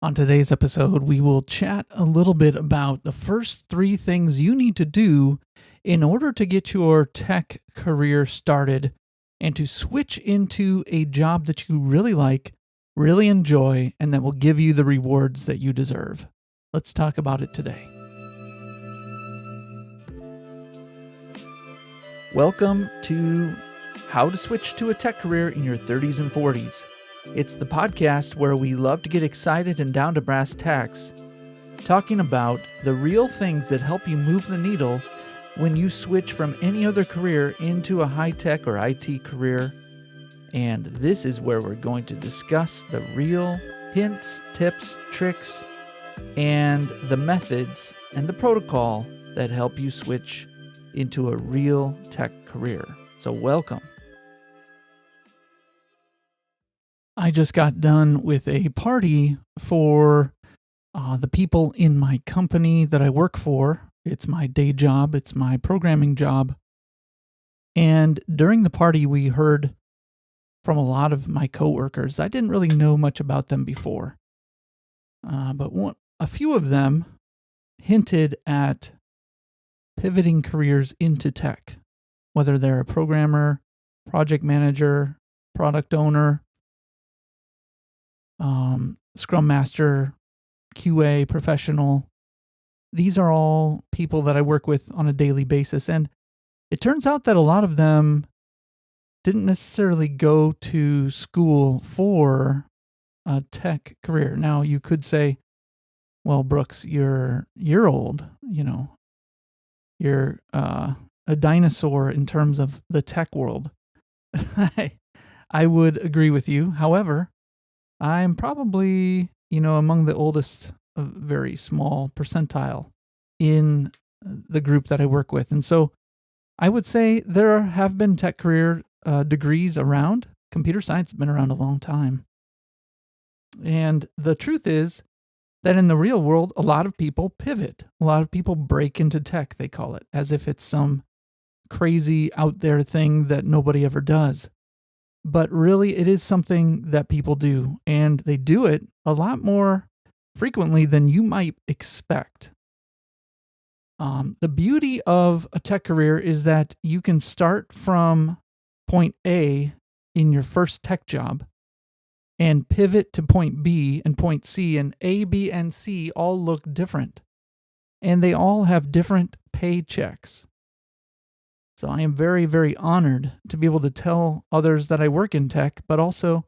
On today's episode, we will chat a little bit about the first three things you need to do in order to get your tech career started and to switch into a job that you really like, really enjoy, and that will give you the rewards that you deserve. Let's talk about it today. Welcome to How to Switch to a Tech Career in Your 30s and 40s. It's the podcast where we love to get excited and down to brass tacks, talking about the real things that help you move the needle when you switch from any other career into a high-tech or IT career. And this is where we're going to discuss the real hints, tips, tricks, and the methods and the protocol that help you switch into a real tech career. So welcome. I just got done with a party for the people in my company that I work for. It's my day job. It's my programming job. And during the party, we heard from a lot of my coworkers. I didn't really know much about them before. But a few of them hinted at pivoting careers into tech, whether they're a programmer, project manager, product owner, Scrum Master, QA professional. These are all people that I work with on a daily basis. And it turns out that a lot of them didn't necessarily go to school for a tech career. Now you could say, well, Brooks, you're old, you're a dinosaur in terms of the tech world. I would agree with you. However, I'm probably, among the oldest, a very small percentile in the group that I work with. And so I would say there have been tech career degrees around. Computer science has been around a long time. And the truth is that in the real world, a lot of people pivot. A lot of people break into tech, they call it, as if it's some crazy out there thing that nobody ever does. But really, it is something that people do, and they do it a lot more frequently than you might expect. The beauty of a tech career is that you can start from point A in your first tech job and pivot to point B and point C, and A, B, and C all look different, and they all have different paychecks. So I am very, very honored to be able to tell others that I work in tech, but also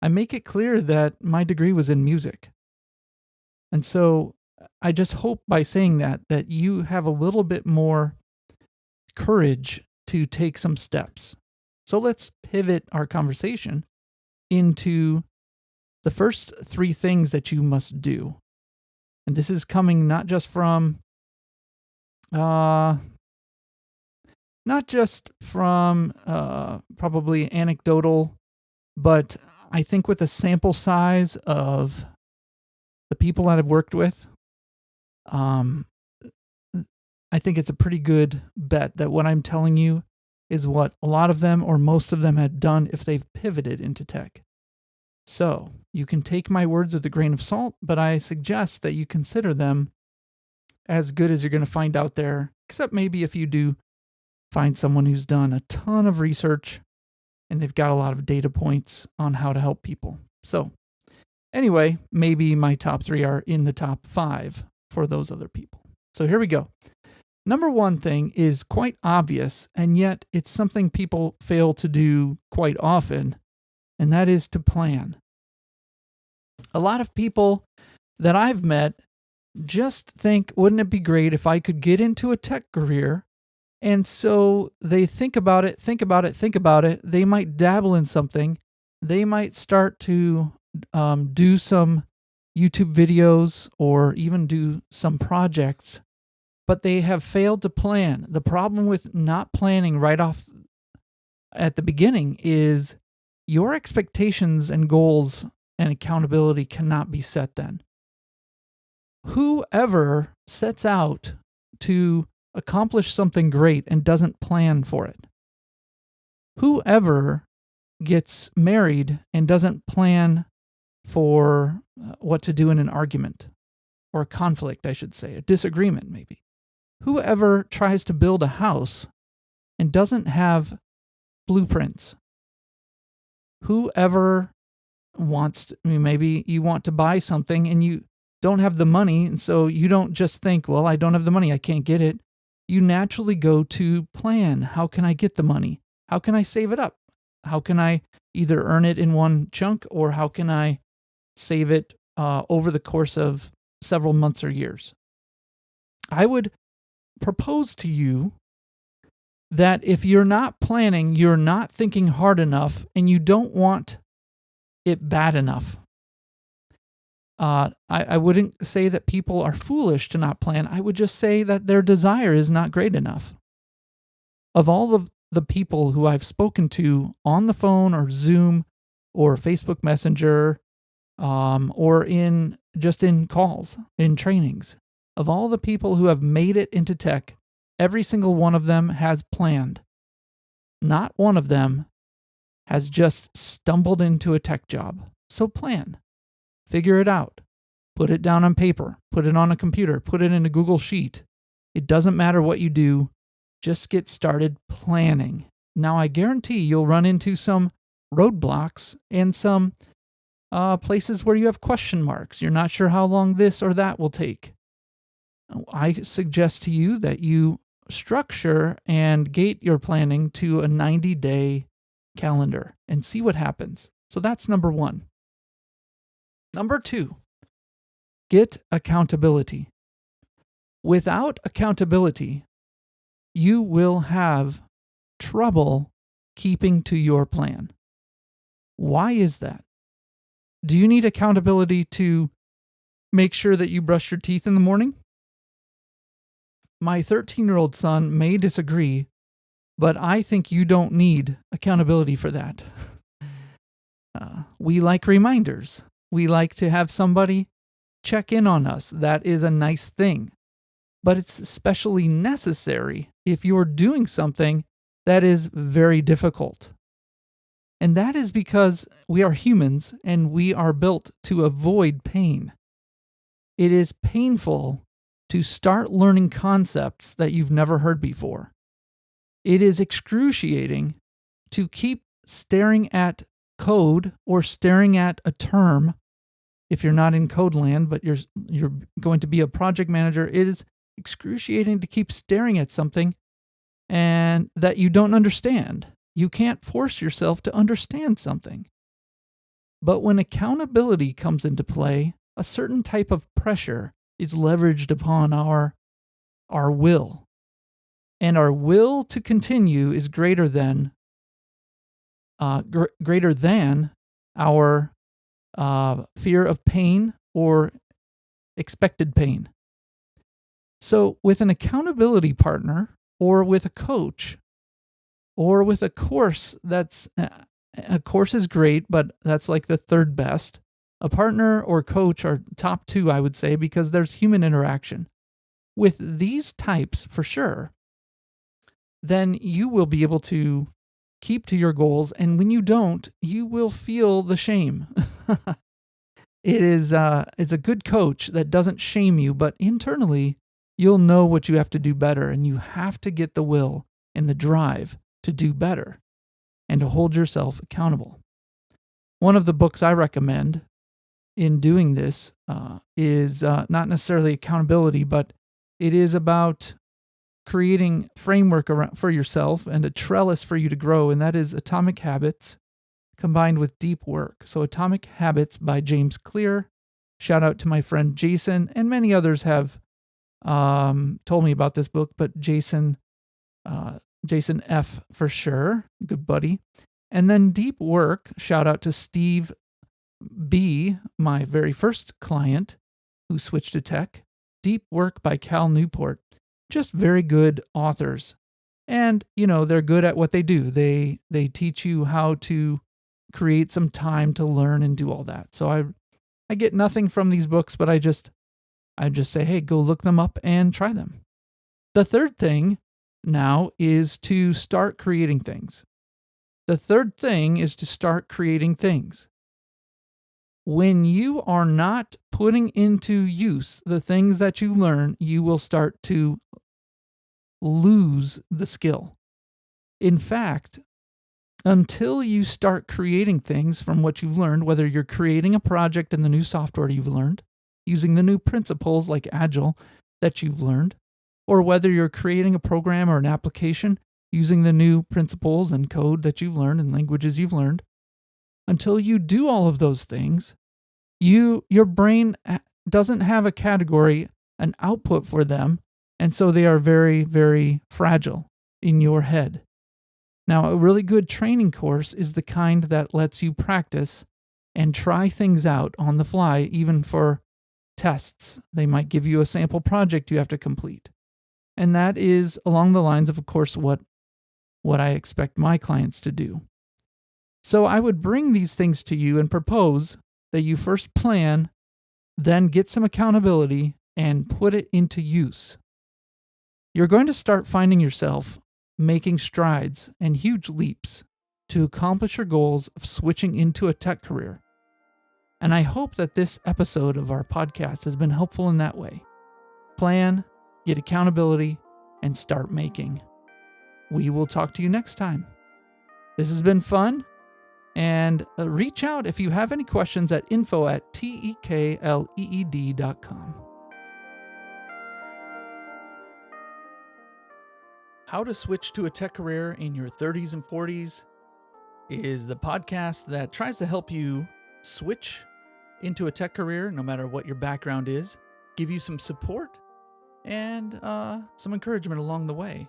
I make it clear that my degree was in music. And so I just hope by saying that you have a little bit more courage to take some steps. So let's pivot our conversation into the first three things that you must do. And this is coming not just from probably anecdotal, but I think with a sample size of the people that I've worked with, I think it's a pretty good bet that what I'm telling you is what a lot of them or most of them had done if they've pivoted into tech. So you can take my words with a grain of salt, but I suggest that you consider them as good as you're going to find out there, except maybe if you do find someone who's done a ton of research and they've got a lot of data points on how to help people. So anyway, maybe my top three are in the top five for those other people. So here we go. Number one thing is quite obvious, and yet it's something people fail to do quite often, and that is to plan. A lot of people that I've met just think, wouldn't it be great if I could get into a tech career? And so they think about it. They might dabble in something. They might start to do some YouTube videos or even do some projects, but they have failed to plan. The problem with not planning right off at the beginning is your expectations and goals and accountability cannot be set then. Whoever sets out to accomplish something great and doesn't plan for it, whoever gets married and doesn't plan for what to do in an argument or a conflict, I should say, a disagreement maybe. Whoever tries to build a house and doesn't have blueprints, whoever maybe you want to buy something and you don't have the money, and so you don't just think, well, I don't have the money, I can't get it. You naturally go to plan. How can I get the money? How can I save it up? How can I either earn it in one chunk, or how can I save it over the course of several months or years? I would propose to you that if you're not planning, you're not thinking hard enough, and you don't want it bad enough. I wouldn't say that people are foolish to not plan. I would just say that their desire is not great enough. Of all of the people who I've spoken to on the phone or Zoom or Facebook Messenger, or in calls, in trainings, of all the people who have made it into tech, every single one of them has planned. Not one of them has just stumbled into a tech job. So plan. Figure it out. Put it down on paper. Put it on a computer. Put it in a Google Sheet. It doesn't matter what you do. Just get started planning. Now, I guarantee you'll run into some roadblocks and some places where you have question marks. You're not sure how long this or that will take. I suggest to you that you structure and gate your planning to a 90-day calendar and see what happens. So that's number one. Number two, get accountability. Without accountability, you will have trouble keeping to your plan. Why is that? Do you need accountability to make sure that you brush your teeth in the morning? My 13-year-old son may disagree, but I think you don't need accountability for that. We like reminders. We like to have somebody check in on us. That is a nice thing. But it's especially necessary if you're doing something that is very difficult. And that is because we are humans and we are built to avoid pain. It is painful to start learning concepts that you've never heard before. It is excruciating to keep staring at code or staring at a term. If you're not in code land, but you're going to be a project manager, it is excruciating to keep staring at something and that you don't understand. You can't force yourself to understand something. But when accountability comes into play, a certain type of pressure is leveraged upon our will. And our will to continue is greater than our fear of pain or expected pain. So with an accountability partner, or with a coach, or with a course a course is great, but that's like the third best. A partner or coach are top two, I would say, because there's human interaction. With these types, for sure, then you will be able to keep to your goals, and when you don't, you will feel the shame. It's a good coach that doesn't shame you, but internally, you'll know what you have to do better, and you have to get the will and the drive to do better and to hold yourself accountable. One of the books I recommend in doing this is not necessarily accountability, but it is about creating framework for yourself and a trellis for you to grow, and that is Atomic Habits combined with Deep Work. So Atomic Habits by James Clear. Shout out to my friend Jason, and many others have told me about this book, but Jason F for sure, good buddy. And then Deep Work, shout out to Steve B, my very first client who switched to tech. Deep Work by Cal Newport. Just very good authors. And, they're good at what they do. They teach you how to create some time to learn and do all that. So I get nothing from these books, but I just say, hey, go look them up and try them. The third thing now is to start creating things. The third thing is to start creating things. when you are not putting into use the things that you learn, you will start to lose the skill. In fact, until you start creating things from what you've learned, whether you're creating a project in the new software you've learned, using the new principles like Agile that you've learned, or whether you're creating a program or an application using the new principles and code that you've learned and languages you've learned, until you do all of those things, your brain doesn't have a category, an output for them, and so they are very, very fragile in your head. Now, a really good training course is the kind that lets you practice and try things out on the fly, even for tests. They might give you a sample project you have to complete. And that is along the lines of course, what I expect my clients to do. So I would bring these things to you and propose that you first plan, then get some accountability and put it into use. You're going to start finding yourself making strides and huge leaps to accomplish your goals of switching into a tech career. And I hope that this episode of our podcast has been helpful in that way. Plan, get accountability, and start making. We will talk to you next time. This has been fun. And reach out if you have any questions at info@tekleed.com. How to Switch to a Tech Career in Your 30s and 40s is the podcast that tries to help you switch into a tech career, no matter what your background is, give you some support and some encouragement along the way.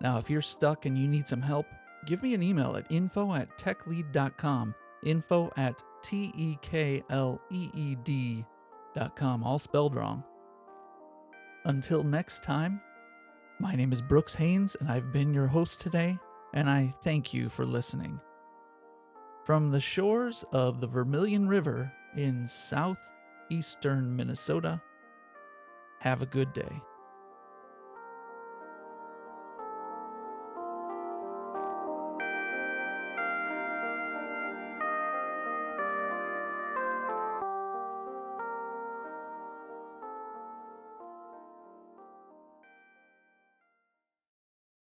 Now, if you're stuck and you need some help, give me an email at info@tekleed.com, info@tekleed.com, all spelled wrong. Until next time, my name is Brooks Haynes, and I've been your host today, and I thank you for listening. From the shores of the Vermilion River in southeastern Minnesota, have a good day.